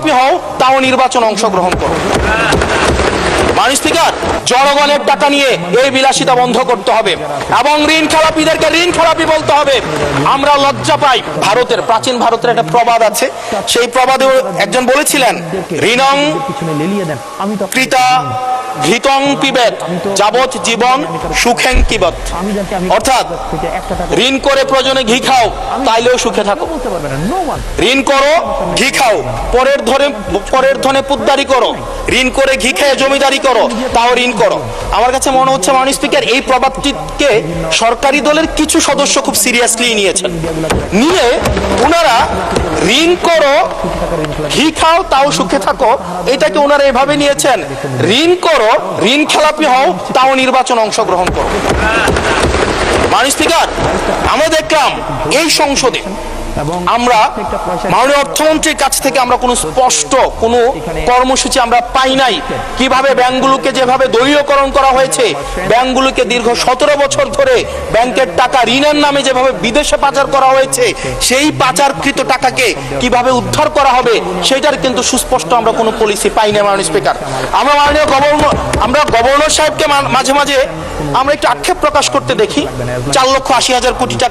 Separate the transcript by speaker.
Speaker 1: খেলাপি হও, তাও নির্বাচন অংশগ্রহণ করো। মাননীয় স্পিকার, জনগণের টাকা নিয়ে এই বিলাসিতা বন্ধ করতে হবে এবং ঋণ খেলাপিদেরকে ঋণ খেলাপি বলতে হবে। আমরা লজ্জা পাই। প্রাচীন ভারতের একটা প্রবাদ আছে, সেই প্রবাদে একজন বলেছিলেন, ঋণং কৃতা ঘৃতং পিবেত যাবৎ জীবন সুখেং কিবত। অর্থাৎ ঋণ করে প্রয়োজনে ঘি খাও, তাইলেও সুখে থাকো। ঋণ করো, ঘি খাও, পরের ধনে পুদ্দারি করো, ঋণ করে ঘি খেয়ে জমিদারি করো, তাও ঋণ করো। আমার কাছে মনে হচ্ছে মাননীয় স্পিকার, এই প্রবাদটিকে সরকারি দলের কিছু সদস্য খুব সিরিয়াসলি নিয়েছেন। নিয়ে ওনারা ঋণ করো, ঘি খাও, তাও সুখে থাকো, এটাকে ওনারা এভাবে নিয়েছেন, ঋণ করো, ঋণ খেলাপি হও, তাও নির্বাচন অংশগ্রহণ করো। মাননীয় স্পিকার, আমরা দেখলাম এই সংসদে আমরা মাননীয় অর্থমন্ত্রীর কাছ থেকে আমরা কোনো স্পষ্ট কোনো কর্মসূচি আমরা পাই নাই। কিভাবে ব্যাংকগুলোকে যেভাবে দলীয়করণ করা হয়েছে, ব্যাংকগুলোকে দীর্ঘ 17 বছর ধরে ব্যাংকের টাকা ঋণের নামে যেভাবে বিদেশে পাচার করা হয়েছে, সেই পাচারকৃত টাকাকে কিভাবে উদ্ধার করা হবে, সেটার কিন্তু সুস্পষ্ট আমরা কোনো পলিসি পাই না। মাননীয় স্পিকার, আমরা গভর্নর সাহেবকে মাঝে মাঝে আমরা একটু আক্ষেপ প্রকাশ করতে দেখি, 4,80,000 কোটি টাকা